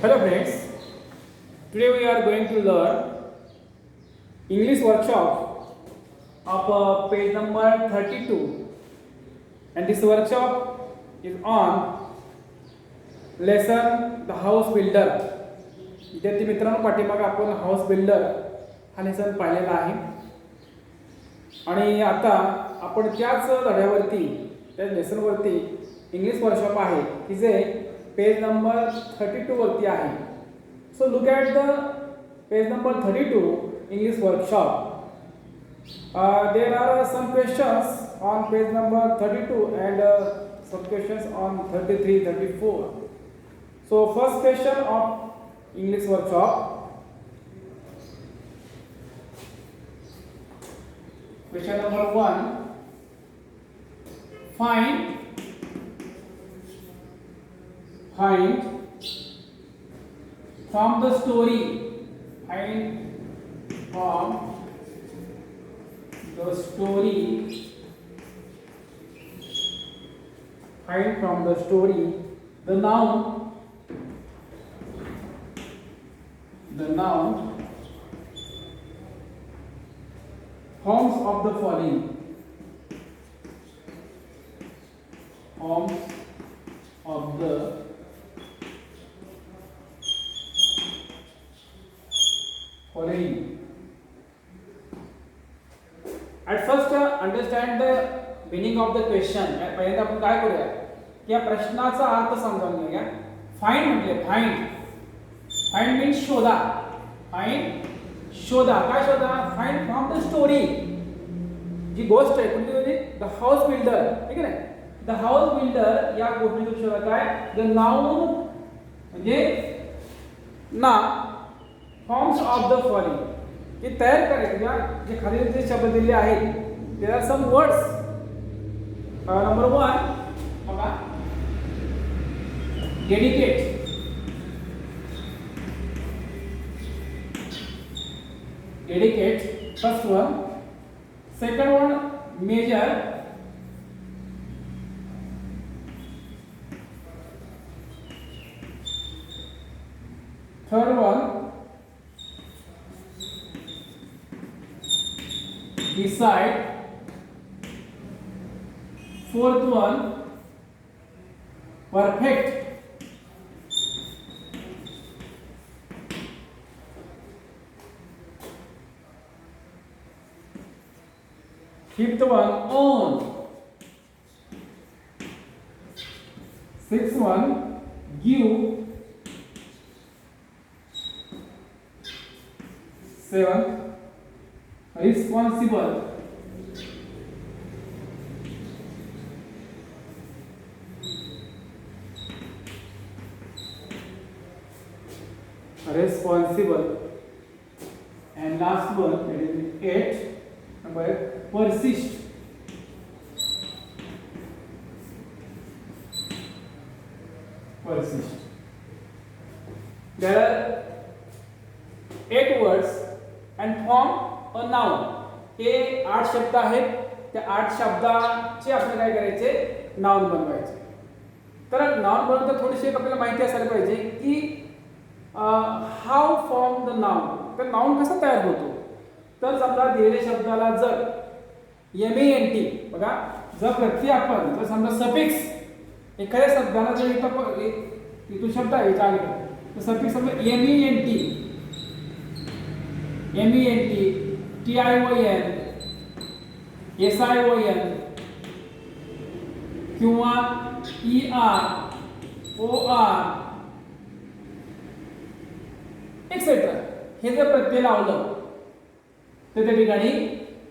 Hello friends, today we are going to learn English workshop of page number 32, and this workshop is on lesson the house builder. विद्यार्थी मित्रांनो, पाठीमागे आपण house builder हा lesson पाहिलेला आहे आणि आता आपण त्याच धड्यावरती त्या लेसनवरती इंग्लिश वर्कशॉप आहे की जे पेज नंबर 32 वरती आहे. So look at the page number 32 English workshop. There are some questions on page number 32 and some questions on 33, 34. So first question of English workshop. Question number 1. Find from the story. Find from the story. Find from the story the noun. The noun. Forms of the following. Forms of the following. At first understand the meaning of the question. पहिल्यांदा आपण काय करूया की या प्रश्नाचा अर्थ समजून घेऊया. फाइंड म्हणजे फाइंड मीन्स शोधा. फाइंड शोधा. काय शोधा? Find from the story. जी गोष्ट आहे कोणती होती? The house builder. ठीक आहे ना? द हाऊस बिल्डर या गोष्टीतून शोधा काय? द नाउन म्हणजे ना फॉर्म्स ऑफ द फॉलोइंग. हे तयार करायचे जे खाली जे शब्द दिले आहेत. There are some words. Number 1 बघा, dedicate. Dedicate, first one. Second one, measure. Third one, decide. Fourth one, perfect. Fifth one, own. Sixth one, give. Seventh, responsible. Responsible. And last one, that is 8. Number 8, persist. Persist. There are 8 words and form a noun. हे 8 शब्द आहेत. त्या 8 शब्दाचे आपण काय करायचे? Noun बनवायचे. तर नाउन बनवताना थोडीशी आपल्याला माहिती असायला पाहिजे की हाऊ फॉर्म द नाउन. तर नाउन कसा तयार होतो? तर समजा दिलेल्या शब्दाला जर MENT बघा, जर प्रत्यय आपण जर समजा सफिक्स एखाद्या शब्दाला जर इथं शब्द आहे चालेल तर सफिक्स समजा MENT TION SION किंवा ER OR एक्सेट्रा हे जर प्रत्यय लावलं तर त्या ठिकाणी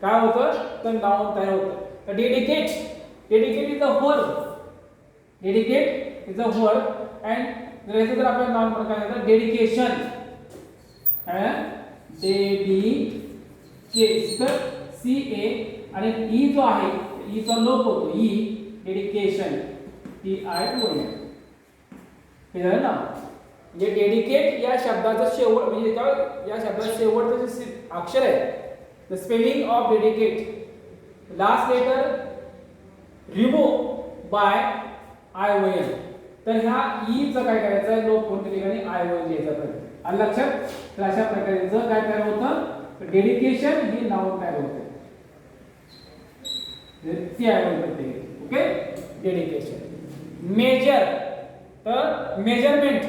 काय होतं? तर नाउन तयार होतं. तर dedicate is a verb. Dedicate is a verb and जर याचं जर आपल्याला नाउन म्हणून काय होतं? डेडिकेशन. डेडिकेट. तर CA आणि E जो आहे ईचा लोप होतो. Dedication TION. हे झालं ना? म्हणजे डेडिकेट या शब्दाचा शेवट म्हणजे या शब्दाचा शेवटचं जे अक्षर आहे, the spelling of dedicate, last letter remove by ION. तर ह्या ईचं काय करायचं, लोप कोणत्या ठिकाणी आय वर लिहायचा प्रयत्न. आलं लक्षात? तर अशा प्रकारे जर काय तयार होतं, डेडिकेशन ही नाउन तयार होते. ती आय वर करते. Okay, dedication. मेजर, तर मेजरमेंट,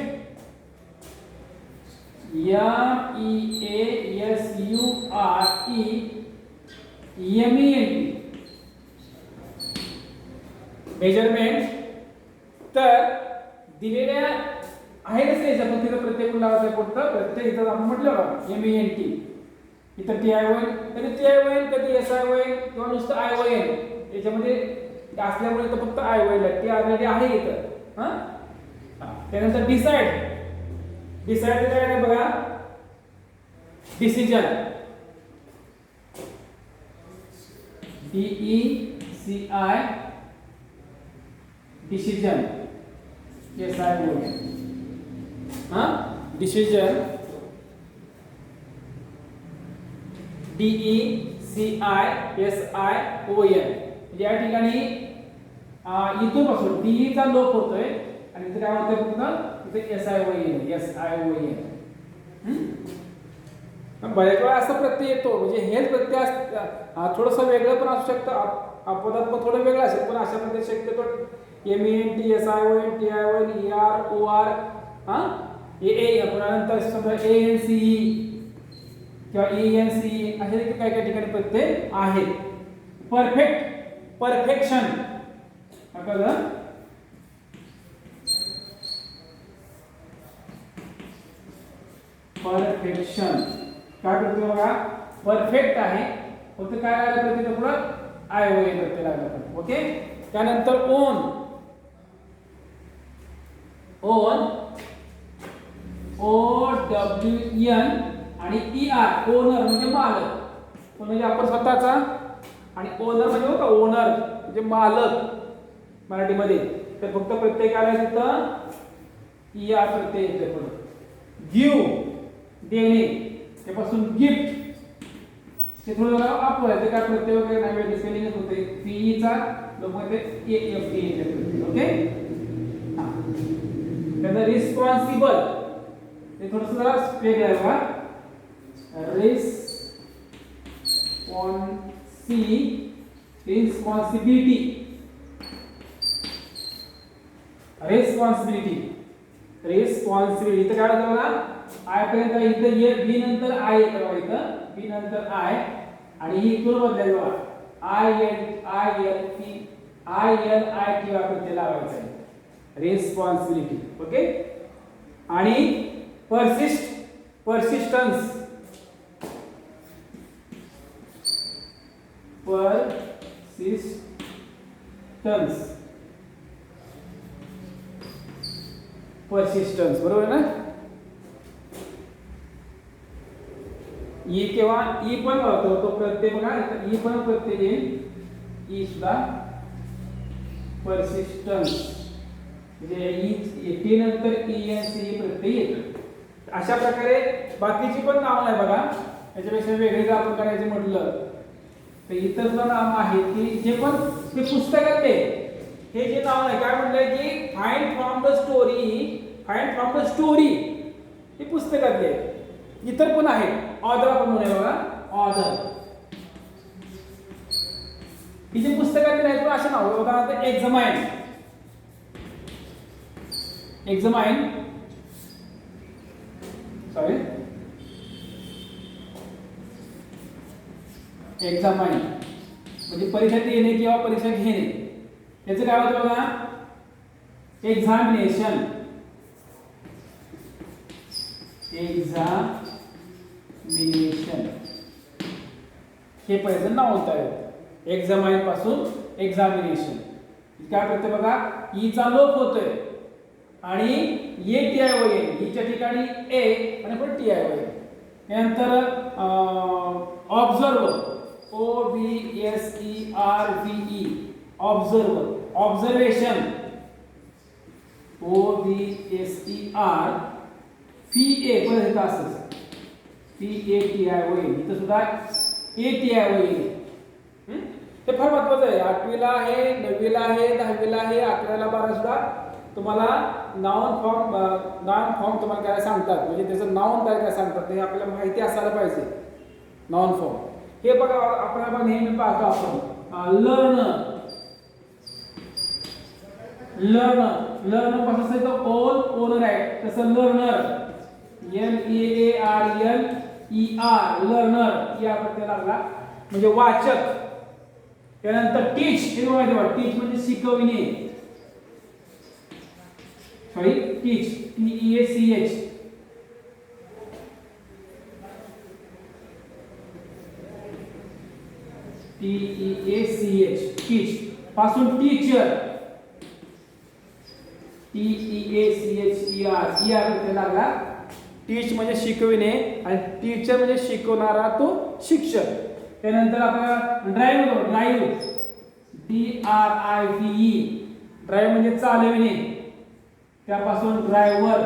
MEASUREMENT, मेजरमेंट. तर दिलेल्या आहे कसं याच्या पण तिथं प्रत्येक लावायचं कोणतं, प्रत्येक इथं आपण म्हटलं बघा MENT, इथं TI होईल, कधी TI होईल, कधी SI होईल किंवा नुसतं I होईल. याच्यामध्ये असल्यामुळे तर फक्त I होईल, ते ऑलरेडी आहे इथं. हां, त्यानंतर डिसाइड. डिसाइड काय आहे बघा, डिसिजन, DECI, डिसिजन, SI बोलूया. हां, डिसिजन, DECISION. या ठिकाणी इथून पासून DE चा लोप होतोय आणि इथे काय होतंय फक्त इथे SION. बऱ्याच वेळा असा प्रत्यय येतो, म्हणजे हेच प्रत्यय थोडंसं वेगळं पण असू शकतं, अपवादात्मक थोडं वेगळं असेल, पण अशा प्रत्यय शक्यतो MENT, SION, TION, ER, OR, AA, पुन्हा नंतर समजा ANCE किंवा ENCE असे देखील काही काही ठिकाणी प्रत्यय आहेत. परफेक्ट, परफेक्शन, परफेक्शन काय करतो बघा, परफेक्ट आहे, फक्त काय आलं तर तिथं पुढं आय ओ एन प्रत्यय लागला. ओके, त्यानंतर ओन, ओन, OWN आणि ER, ओनर म्हणजे मालक, म्हणजे आपण स्वतःचा, आणि ओनर म्हणजे होता ओनर म्हणजे मालक मराठीमध्ये. तर फक्त प्रत्येक आला तिथं ER प्रत्यय येते पुढे. गिव्ह, देणे, त्यापासून गिफ्ट, ते थोडं आपलं काय प्रत्यय वगैरे नाही, वेगळी स्पेलिंगच होते. PE चा लोक ते AFT येते. ओके, त्यानंतर रिस्पॉन्सिबल, ते थोडंसं जरा वेगळं आहे बघा. Responsibility, responsibility, responsibility. इथं काय होतं बघा, आय पर्यंत इथं ये, बी नंतर आय येतं बघा, इथं बी नंतर आय, आणि ही इथून बदलायचं बघा, ILIT प्रत्यय लावायचा आहे. रिस्पॉन्सिबिलिटी. ओके, आणि परसिस्टन्स, परसिस्टन्स, बरोबर ना. ई किंवा ई पण होतो, तो प्रत्यय बघा, ई पण प्रत्यय येईल, ई सुद्धा परसिस्टन्स, म्हणजे ई टी नंतर ENCE प्रत्यय येतो. अशा प्रकारे बाकीची पण नाव आहे बघा, याच्यापेक्षा वेगळे जर आपण करायचं म्हटलं तर इतर सुद्धा नाव आहे की जे पण ते पुस्तकातले, हे जे नाव आहे काय म्हटलंय की फाइंड फ्रॉम द स्टोरी, हे पुस्तकातले. इतर पण आहेत, ऑथर आपण म्हणूया बघा, ऑथर, ही जे पुस्तकातले आहेत पण असे नाव. उदाहरणार्थ एक्झामाइन, एक्झामाइन म्हणजे परीक्षा देणे किंवा परीक्षा घेणे, याचं काय होतं बघा, एक्झामिनेशन, हे पहिलं नाव होतं. एक्झामाइन पासून एक्झामिनेशन काय करते बघा, ई चा लोप होतोय आणि ये TI होईल, ईच्या ठिकाणी ए आणि पण TI होईल. त्यानंतर observe, OBSERVE, observe, observation, OBSERVA पण येतं असंच, PATI होईल, इथं सुद्धा ATI होईल. ते फार महत्वाचं आहे. 8वीला आहे, 9वीला आहे, 10वीला आहे, 11ला 12 सुद्धा तुम्हाला नाउन फॉर्म तुम्हाला काय सांगतात, म्हणजे त्याचं नाउन काय सांगतात ते आपल्याला माहिती असायला पाहिजे. नाउन फॉर्म हे बघा आपण नेहमी पाहतो आपण लर्न पासून असं ऑल ओनर आहे, तसं लर्नर LEARNER लर्नर या प्रत्यय लागला म्हणजे वाचक. त्यानंतर टीच हे माहिती आहे, टीच म्हणजे शिकवणे, सॉरी टीच TEACH. टीच पासून टीचर TEACHER लागला. टीच म्हणजे शिकविणे आणि टीचर म्हणजे शिकवणारा तो शिक्षक. त्यानंतर आपल्याला ड्राईव्ह DRIVE ड्राईव्ह म्हणजे चालविणे, त्यापासून ड्रायव्हर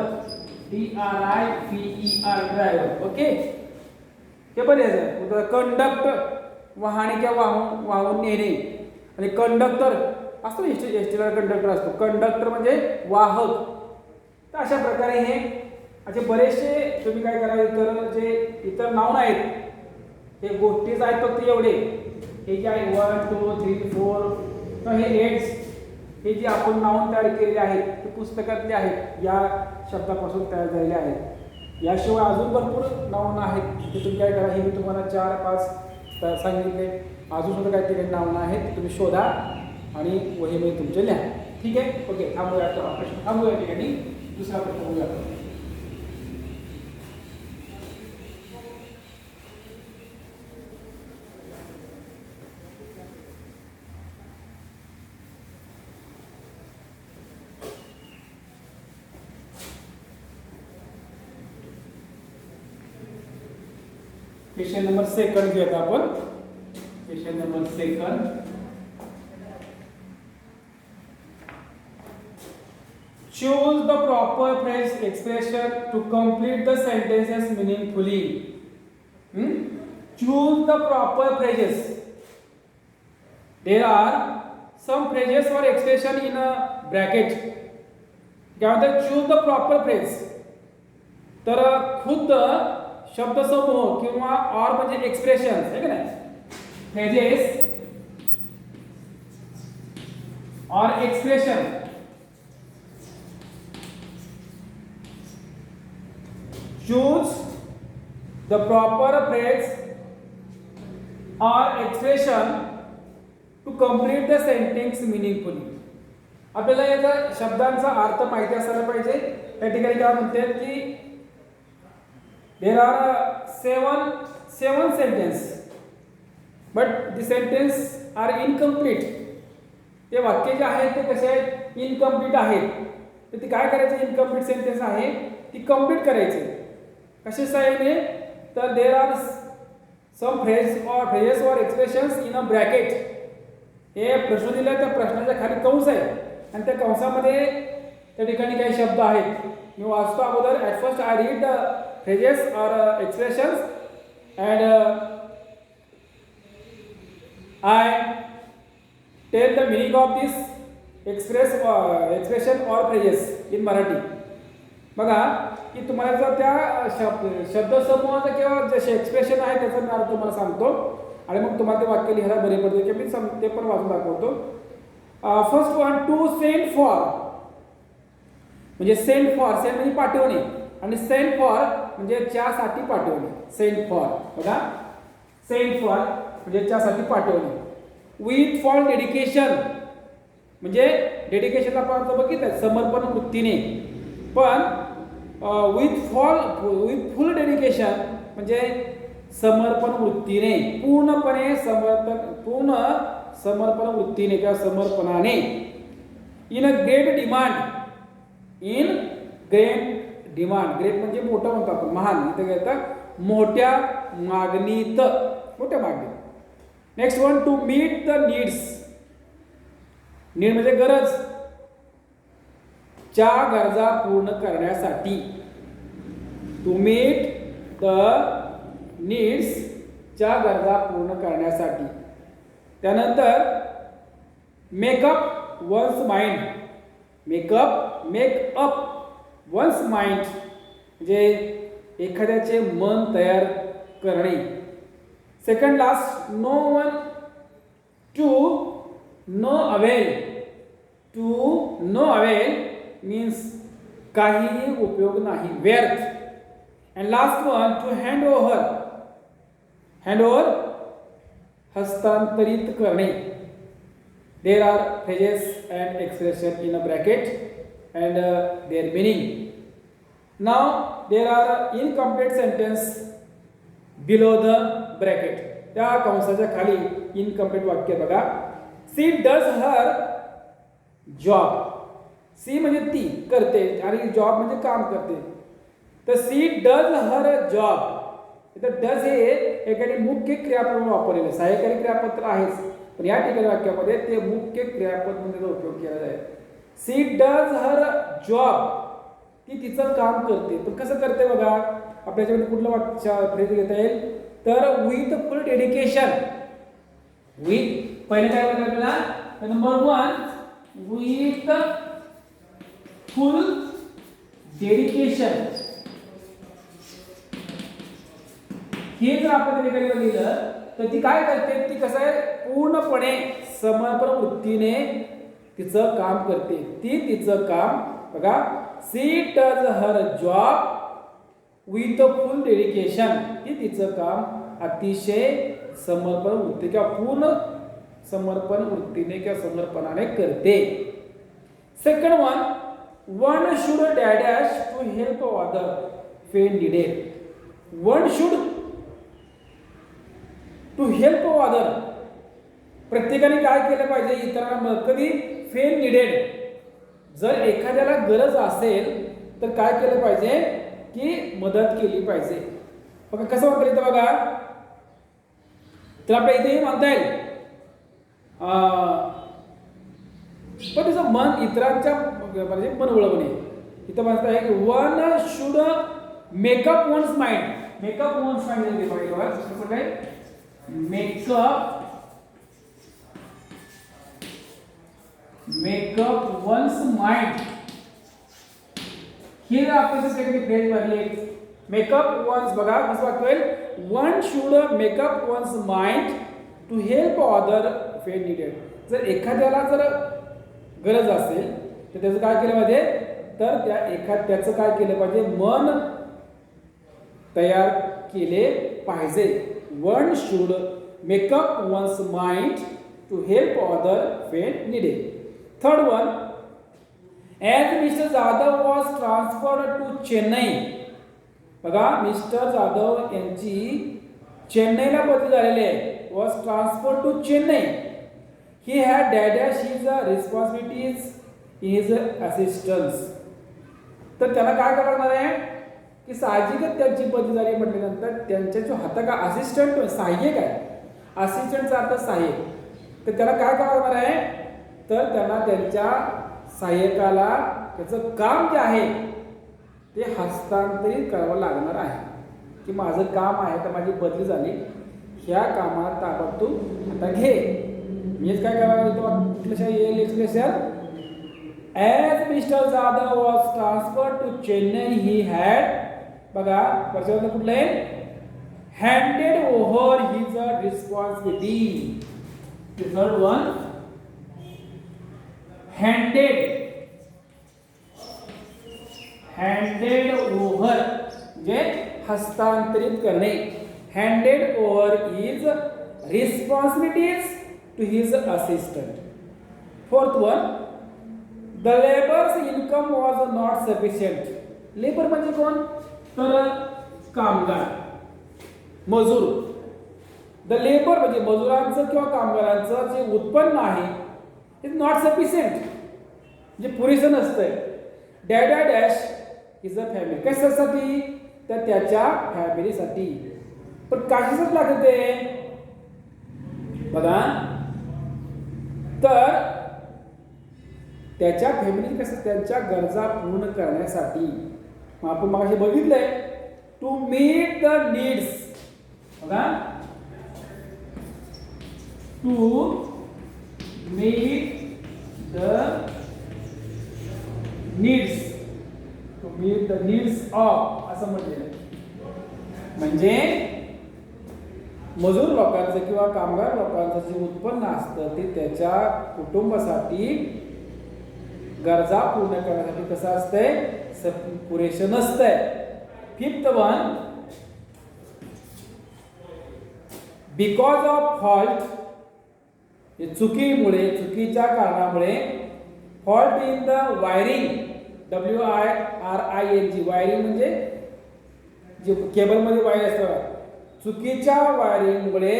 DRIVER ड्रायव्हर. ओके हे बरेच. कंडक्टर वाहने किंवा वाहून नेणे, आणि कंडक्टर असतो एसटीला कंडक्टर असतो, कंडक्टर म्हणजे वाहक. तर अशा प्रकारे हे असे बरेचसे तुम्ही काय करा, इतर नाउन आहेत हे गोष्टीच आहेत फक्त एवढे. हे जे आहे 1 2 3 4 तर हे 8 हे जे आपण नाउन तयार केलेले आहेत ते पुस्तकातले आहेत, या शब्दापासून तयार झालेले आहेत. याशिवाय अजून भरपूर नाउन आहेत ते तुम्ही काय करा, हे मी तुम्हाला 4-5 सांगितले. अजून सुद्धा काहीतरी नावं आहेत, तुम्ही शोधा आणि वहीमध्ये तुमचे लिहा. ठीक आहे. ओके थांबूया, प्रश्न थांबूया ठिकाणी. दुसरा प्रश्न बघूया. क्वेश्चन नंबर 2 घेऊया आपण. Question number 2. Choose the proper phrase expression to complete the sentences meaningfully. Choose the proper phrases. There are some phrases or expression in a bracket. क्या होता है? Choose the proper phrase. तर खुद शब्दसमूह किंवा और म्हणजे एक्सप्रेशन है का नाही, phrases or expression choose the proper phrase or expression to complete the sentence meaningfully. आपल्याला याचा शब्दांचा अर्थ माहिती असायला पाहिजे. त्या ठिकाणी काय म्हणतात की there are seven sentences but the sentence are incomplete. ते वाक्य जे आहेत ते कसे आहेत, इनकम्प्लीट आहेत. तर ती काय करायचं, इनकम्प्लीट सेंटेन्स आहे ती कंप्लीट करायची. कशी साईने, तर there are some phrases or expressions in a bracket. हे प्रश्न दिला, त्या प्रश्नाच्या खाली कंस आहे आणि त्या कंसामध्ये त्या ठिकाणी काही शब्द आहेत. मी वाचतो अगोदर. At first I read the phrases or expressions and I tell the meaning of this expression or phrases in Marathi. बघा की तुम्हाला जर त्या शब्दसमूहाचा किंवा जसे एक्सप्रेशन आहे त्याचा मी अर्थ तुम्हाला सांगतो आणि मग तुम्हाला ते वाक्य लिहायला बरे पडते की मी ते पण वाचून दाखवतो. First one, to send for म्हणजे सेंड म्हणजे पाठवणे, आणि सेंड फॉर म्हणजे च्यासाठी पाठवणे. सेंड फॉर बघा, सेंड फॉर म्हणजे च्यासाठी पाठवणे. विथ फॉर डेडिकेशन म्हणजे डेडिकेशनला आपण अर्थ बघितलं समर्पण वृत्तीने, पण विथ फुल डेडिकेशन म्हणजे समर्पण वृत्तीने, पूर्ण समर्पण वृत्तीने किंवा समर्पणाने. इन ग्रेट डिमांड, ग्रेट म्हणजे मोठं म्हणतो आपण, महान. इथे काय येतं, मोठ्या मागणीत, मोठ्या मागणीत. Next one, to meet the needs. Need म्हणजे गरज, च्या गरजा पूर्ण करण्यासाठी. टू मीट द नीड्स, च्या गरजा पूर्ण करण्यासाठी. त्यानंतर make up one's mind, make up make up one's mind म्हणजे एखाद्याचे मन तयार करणे. Second last, no one to no avail. To no avail means काहीही उपयोग नाही, व्यर्थ. And last one, to hand over. Hand over हस्तांतरित करणे. There are phrases and expression in a bracket and their meaning. Now there are incomplete sentence below the bracket. त्या कंसाच्या खाली incomplete वाक्य बघा. She does her job. C म्हणजे ती करते आणि जॉब म्हणजे काम करते. तर सी डज हर जॉब. इथं डज हे एखादी मुख्य क्रियापद म्हणून वापरलेलं आहे. सहाय्यकारी क्रियापद तर आहेच, पण या ठिकाणी वाक्यामध्ये ते मुख्य क्रियापद म्हणून त्याचा उपयोग केला आहे. She does her job. ती तिचं काम करते. पण कसं करते बघा, आपल्याच्याकडे कुठलं वाक्य फ्रेज घेता येईल तर विथ फुल डेडिकेशन. विथ पहिले काय बघा आपल्याला, नंबर 1 विथ फुल डेडिकेशन. हे जर आपण ठिकाणी बघितलं तर ती काय करते, ती कसं आहे पूर्णपणे समर्पण वृत्तीने तिचं काम करते. ती तिचं काम बघा, she does her job with full dedication. ती तिचं काम अतिशय समर्पण वृत्ती किंवा पूर्ण समर्पण वृत्तीने किंवा समर्पणाने करते. Second one, one should dash to help other when needed. One should to help other. प्रत्येकाने काय केलं पाहिजे, इतरांना कधी फेन निडेड. जर एखाद्याला गरज असेल तर काय केलं पाहिजे की मदत केली पाहिजे. बघा कसं म्हणता येतं बघा, तर आपल्या इथेही म्हणता येईल पण त्याचं मन इतरांच्या म्हणजे मन वळवणे. इथं म्हणता आहे की one should make up one's mind. Make up one's mind कसं काय, मेकअप वन्स माइंड. हे जर आपण फ्रेज भरले मेकअप वन्स, बघा कसं वाटतोय, one should make up one's mind to help other when needed. जर एखाद्याला जर गरज असेल तर त्याचं काय केलं पाहिजे, तर त्याचं काय केलं पाहिजे, मन तयार केले पाहिजे. One should make up one's mind to help other when needed. Third one, as Mr. Jadhav was transferred to Chennai. बघा मिस्टर जाधव यांची चेन्नईला बदली झालेली आहे. was transferred to Chennai. He had dashed his responsibilities in his assistance. तर त्याला काय करणार आहे की साहजिकच त्यांची बदली झाली म्हटल्यानंतर त्यांच्या जो हाताका असिस्टंट सहाय्यक आहे, असिस्टंटचा अर्थ सहाय्यक, तर त्याला काय करणार आहे, तर त्यांना त्यांच्या सहाय्यकाला त्याचं काम जे आहे ते हस्तांतरित करावं लागणार आहे. की माझं काम आहे तर माझी बदली झाली, ह्या कामात ताबडतोब आता घे. मीच काय करावं, कुठलं येईल expression, as mister Jadhav was transferred to Chennai he had, बघा वर्षाला कुठलं आहे, handed over his responsibility. Third one, handed over म्हणजे हस्तांतरित करणे. Handed over his responsibilities to his assistant. Fourth one, the labour's income was not sufficient. Labour म्हणजे कोण, तर कामगार, मजूर. द लेबर म्हणजे मजुरांचं किंवा कामगारांचं जे उत्पन्न आहे इज नॉट सफिशियंट, म्हणजे पुरेसं नसतंय. डॅडा डॅश इज अ फॅमिली. कशासाठी, तर त्याच्या फॅमिलीसाठी. पण काहीच लागत आहे बघा, तर त्याच्या फॅमिली कसं त्यांच्या गरजा पूर्ण करण्यासाठी. मग आपण मागाशी बघितलंय टू मीट द नीड्स. बघा to meet the needs, to meet the needs of असं म्हटलेलं आहे. म्हणजे मजूर लोकांचं किंवा कामगार लोकांचं जे उत्पन्न असतं ते त्याच्या कुटुंबासाठी गरजा पूर्ण करण्यासाठी कसं असतंय, पुरेसं नसतंय. Fifth one, because of fault, चुकीमुळे, चुकीच्या कारणामुळे, fault in the wiring, WIRING, wiring म्हणजे जे केबलमध्ये वायर असतात, चुकीच्या वायरिंगमुळे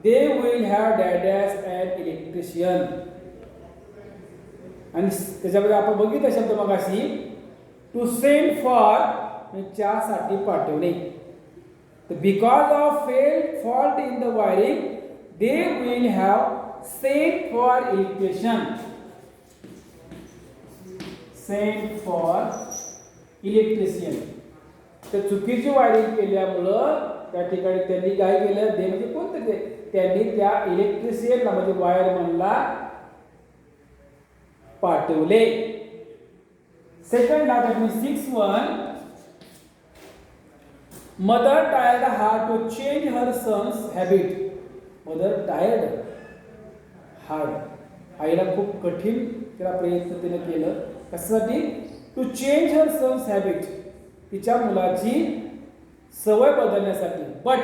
दे विल हॅव डॅडॅस अँड इलेक्ट्रिशियन. आणि त्याच्यामध्ये आपण बघितलं शब्द मगाशी, टू सेंड फॉर, त्यासाठी पाठवणे. तर because of fault in the wiring they will have send for electrician, send for electrician. तर चुकीची वायरिंग केल्यामुळं त्या ठिकाणी त्यांनी काय केलं, ते म्हणजे कोणतं ते, त्यांनी त्या इलेक्ट्रिशियनला म्हणजे वायरमनला पाठवले. सेकंड लास्ट मी 6-1, mother tired hard to change her son's habit. Mother tired hard, आईला खूप कठीण त्याला प्रयत्न तिने केलं कशासाठी, to change her son's habit, तिच्या मुलाची सवय बदलण्यासाठी. बट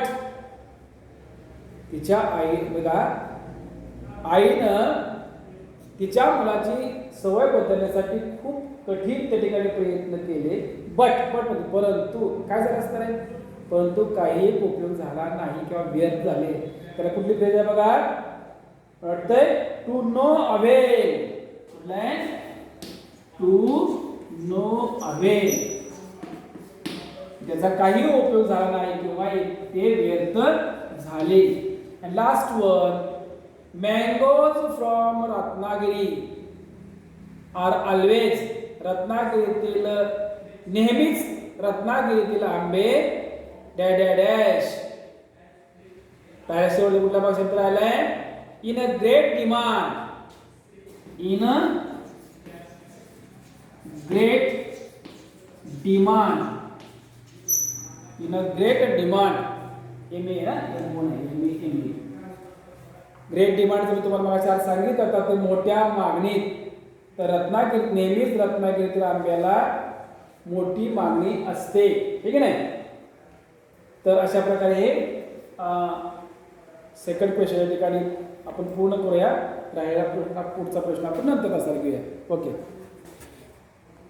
तिच्या आई, बघा, आईनं तिच्या मुलाची सवय बदलण्यासाठी खूप कठीण त्या ठिकाणी प्रयत्न केले. बट परंतु काय झालं असणार आहे, परंतु काही उपयोग झाला नाही किंवा व्यर्थ झाले. त्याला कुठली फ्रेज आहे बघा, वाटतंय to no avail, to no avail, त्याचा काही उपयोग झाला नाही किंवा ते व्यर्थ झाले. And last one, mangoes from Ratnagiri are always, रत्नागिरीतील नेहमीच, रत्नागिरीतील आंबे डॅश. पॅरेशेवरती कुठला भाग शब्द राहिलाय, in a great demand, in a great demand, in a great demand, MA ना, एमए ग्रेट डिमांड. तुम्ही तुम्हाला मला सांगितलं तर ते मोठ्या मागणीत. तर रत्नागिरी, नेहमीच रत्नागिरीतील आंब्याला मोठी मागणी असते, ठीक आहे नाही. तर अशा प्रकारे हे सेकंड क्वेश्चन या ठिकाणी आपण पूर्ण करूया. राहिला पुढचा प्रश्न आपण नंतर कसा घेऊया. ओके.